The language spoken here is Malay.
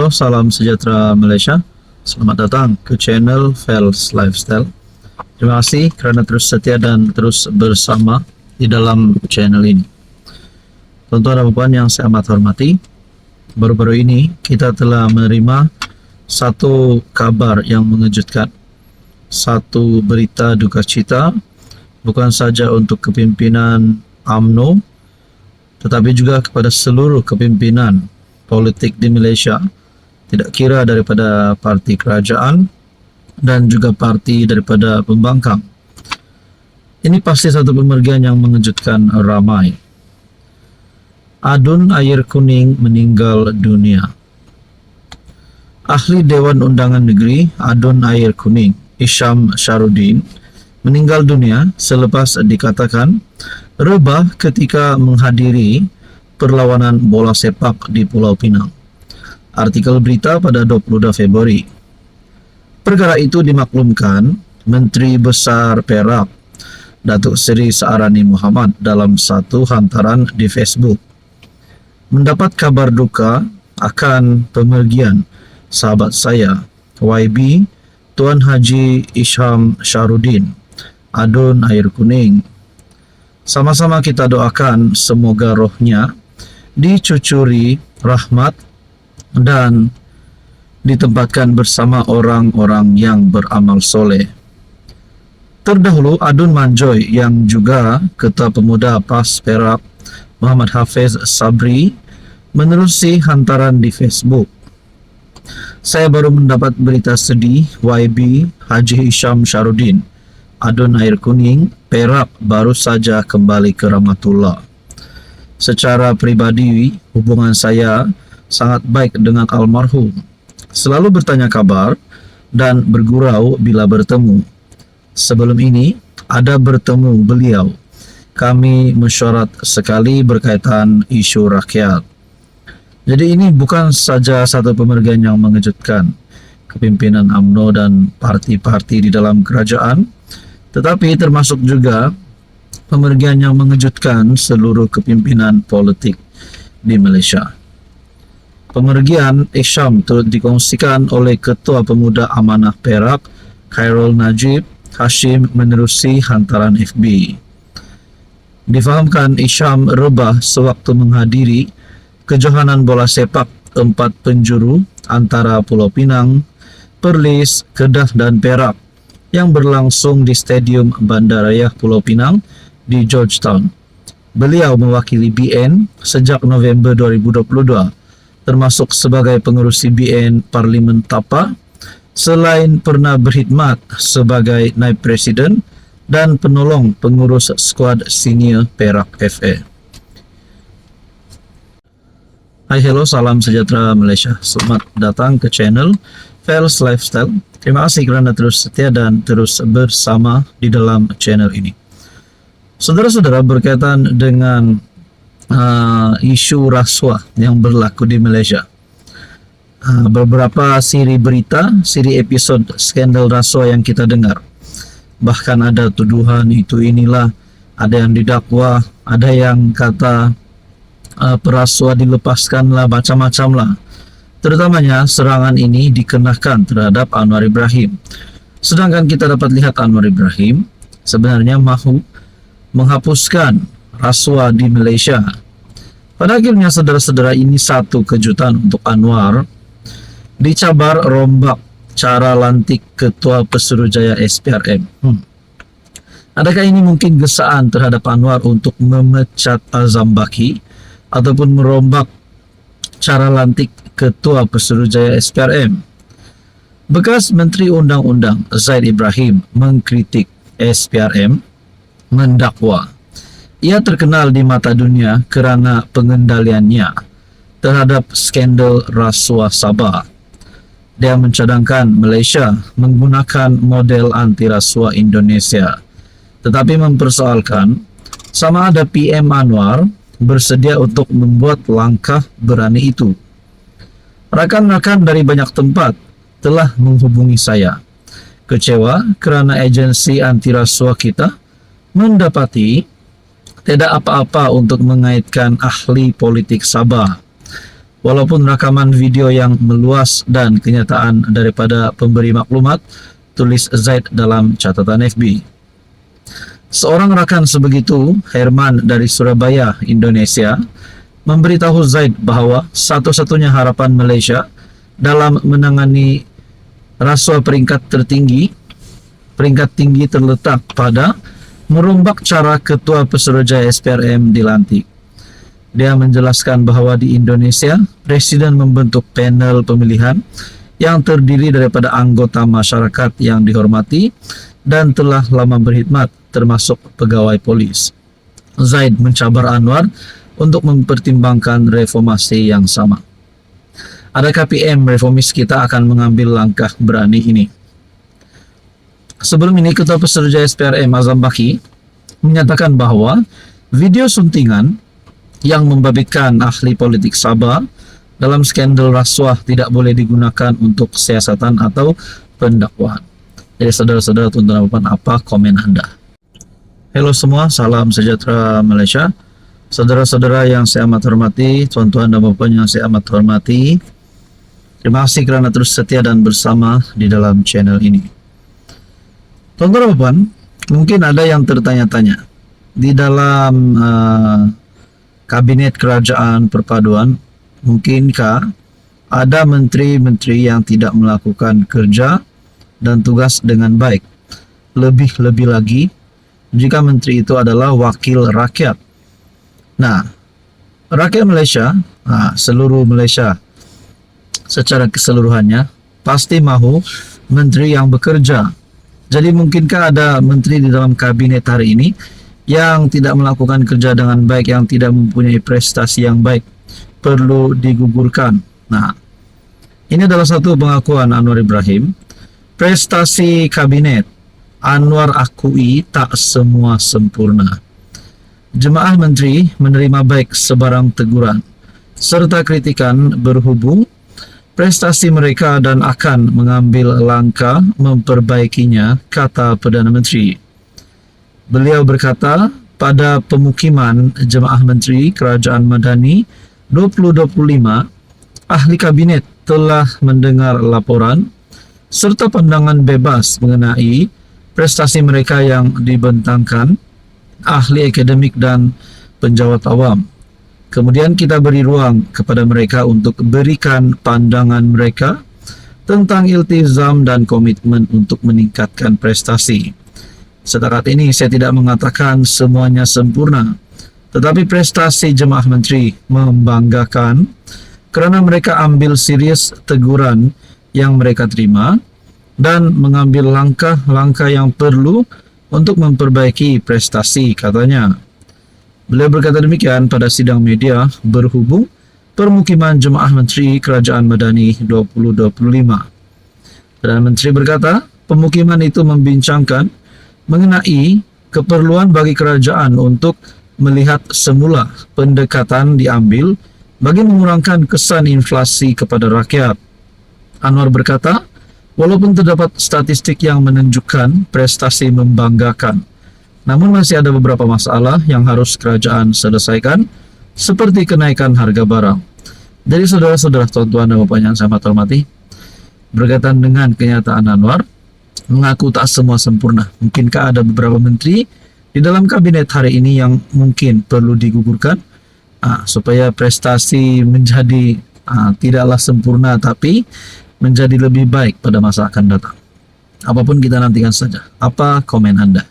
Halo, salam sejahtera Malaysia. Selamat datang ke channel Fels Lifestyle. Terima kasih kerana terus setia dan terus bersama di dalam channel ini. Tuan-tuan dan puan yang saya amat hormati, baru-baru ini kita telah menerima satu kabar yang mengejutkan, satu berita duka cita, bukan saja untuk kepimpinan UMNO, tetapi juga kepada seluruh kepimpinan politik di Malaysia, tidak kira daripada parti kerajaan dan juga parti daripada pembangkang. Ini pasti satu pemergian yang mengejutkan ramai. Adun Air Kuning meninggal dunia. Ahli Dewan Undangan Negeri Adun Air Kuning, Isham Sharudin, meninggal dunia selepas dikatakan rebah ketika menghadiri perlawanan bola sepak di Pulau Pinang. Artikel berita pada 22 Februari. Perkara itu dimaklumkan Menteri Besar Perak, Datuk Seri Saarani Muhammad, dalam satu hantaran di Facebook. Mendapat kabar duka akan pemergian sahabat saya, YB, Tuan Haji Isham Sharudin, Adun Air Kuning. Sama-sama kita doakan semoga rohnya dicucuri rahmat dan ditempatkan bersama orang-orang yang beramal soleh. Terdahulu Adun Manjoy yang juga Ketua Pemuda PAS Perak Muhammad Hafiz Sabri menerusi hantaran di Facebook. Saya baru mendapat berita sedih YB Haji Isham Sharudin, Adun Air Kuning, Perak baru saja kembali ke rahmatullah. Secara pribadi, hubungan saya sangat baik dengan almarhum. Selalu bertanya kabar dan bergurau bila bertemu. Sebelum ini, ada bertemu beliau. Kami mesyuarat sekali berkaitan isu rakyat. Jadi ini bukan saja satu pemergian yang mengejutkan kepimpinan UMNO dan parti-parti di dalam kerajaan, tetapi termasuk juga pemergian yang mengejutkan seluruh kepimpinan politik di Malaysia. Pemergian Isham turut dikongsikan oleh Ketua Pemuda Amanah Perak, Khairul Najib Hashim menerusi hantaran FB. Difahamkan Isham rebah sewaktu menghadiri kejohanan bola sepak 4 penjuru antara Pulau Pinang, Perlis, Kedah dan Perak yang berlangsung di Stadium Bandaraya Pulau Pinang di Georgetown. Beliau mewakili BN sejak November 2022, termasuk sebagai pengerusi BN Parlimen Tapa, selain pernah berkhidmat sebagai Naib Presiden dan penolong pengurus skuad senior Perak FA. Hai, hello, salam sejahtera Malaysia. Selamat datang ke channel Fels Lifestyle. Terima kasih kerana terus setia dan terus bersama di dalam channel ini. Saudara-saudara, berkaitan dengan isu rasuah yang berlaku di Malaysia, beberapa siri berita, siri episod skandal rasuah yang kita dengar, bahkan ada tuduhan itu inilah, ada yang didakwa, ada yang kata perasuah dilepaskanlah, macam-macam lah. Terutamanya serangan ini dikenakan terhadap Anwar Ibrahim. Sedangkan kita dapat lihat Anwar Ibrahim sebenarnya mahu menghapuskan rasuah di Malaysia. Pada akhirnya, saudara-saudara, ini satu kejutan untuk Anwar. Dicabar rombak cara lantik Ketua Pesuruhjaya SPRM. Adakah ini mungkin gesaan terhadap Anwar untuk memecat Azam Baki ataupun merombak cara lantik Ketua Pesuruhjaya SPRM? Bekas Menteri Undang-Undang Zaid Ibrahim mengkritik SPRM, mendakwa ia terkenal di mata dunia kerana pengendaliannya terhadap skandal rasuah Sabah. Dia mencadangkan Malaysia menggunakan model anti rasuah Indonesia, tetapi mempersoalkan sama ada PM Anwar bersedia untuk membuat langkah berani itu. Rakan-rakan dari banyak tempat telah menghubungi saya, kecewa kerana agensi anti rasuah kita mendapati tidak apa-apa untuk mengaitkan ahli politik Sabah. Walaupun rakaman video yang meluas dan kenyataan daripada pemberi maklumat, tulis Zaid dalam catatan FB. Seorang rakan sebegitu, Herman dari Surabaya, Indonesia, memberitahu Zaid bahawa satu-satunya harapan Malaysia dalam menangani rasuah peringkat tinggi terletak pada merombak cara Ketua Pesuruhjaya SPRM dilantik. Dia menjelaskan bahawa di Indonesia, Presiden membentuk panel pemilihan yang terdiri daripada anggota masyarakat yang dihormati dan telah lama berkhidmat, termasuk pegawai polis. Zaid mencabar Anwar untuk mempertimbangkan reformasi yang sama. Adakah PM reformis kita akan mengambil langkah berani ini? Sebelum ini, Ketua Pesuruhjaya SPRM Azam Baki menyatakan bahawa video suntingan yang membabitkan ahli politik Sabah dalam skandal rasuah tidak boleh digunakan untuk siasatan atau pendakwaan. Jadi saudara-saudara, tuan-tuan dan puan, apa komen anda? Hello semua, salam sejahtera Malaysia. Saudara-saudara yang saya amat hormati, tuan-tuan dan puan yang saya amat hormati, terima kasih kerana terus setia dan bersama di dalam channel ini. Tuan-tuan dan puan, mungkin ada yang tertanya-tanya, di dalam Kabinet Kerajaan Perpaduan, mungkinkah ada menteri-menteri yang tidak melakukan kerja dan tugas dengan baik? Lebih-lebih lagi, jika menteri itu adalah wakil rakyat. Nah, rakyat Malaysia, seluruh Malaysia secara keseluruhannya, pasti mahu menteri yang bekerja. Jadi mungkinkah ada menteri di dalam kabinet hari ini yang tidak melakukan kerja dengan baik, yang tidak mempunyai prestasi yang baik, perlu digugurkan? Nah, ini adalah satu pengakuan Anwar Ibrahim. Prestasi kabinet Anwar akui tak semua sempurna. Jemaah menteri menerima baik sebarang teguran serta kritikan berhubung prestasi mereka dan akan mengambil langkah memperbaikinya, kata Perdana Menteri. Beliau berkata, pada pemukiman Jemaah Menteri Kerajaan Madani 2025, ahli kabinet telah mendengar laporan serta pandangan bebas mengenai prestasi mereka yang dibentangkan ahli akademik dan penjawat awam. Kemudian kita beri ruang kepada mereka untuk berikan pandangan mereka tentang iltizam dan komitmen untuk meningkatkan prestasi. Setakat ini saya tidak mengatakan semuanya sempurna, tetapi prestasi jemaah menteri membanggakan kerana mereka ambil serius teguran yang mereka terima dan mengambil langkah-langkah yang perlu untuk memperbaiki prestasi, katanya. Beliau berkata demikian pada sidang media berhubung permukiman Jemaah Menteri Kerajaan Madani 2025. Perdana Menteri berkata, pemukiman itu membincangkan mengenai keperluan bagi kerajaan untuk melihat semula pendekatan diambil bagi mengurangkan kesan inflasi kepada rakyat. Anwar berkata, walaupun terdapat statistik yang menunjukkan prestasi membanggakan, namun masih ada beberapa masalah yang harus kerajaan selesaikan, seperti kenaikan harga barang. Jadi saudara-saudara, tuan-tuan dan puan yang saya hormati, berkaitan dengan kenyataan Anwar, mengaku tak semua sempurna. Mungkinkah ada beberapa menteri di dalam kabinet hari ini yang mungkin perlu digugurkan supaya prestasi menjadi tidaklah sempurna tapi menjadi lebih baik pada masa akan datang. Apapun kita nantikan saja. Apa komen anda?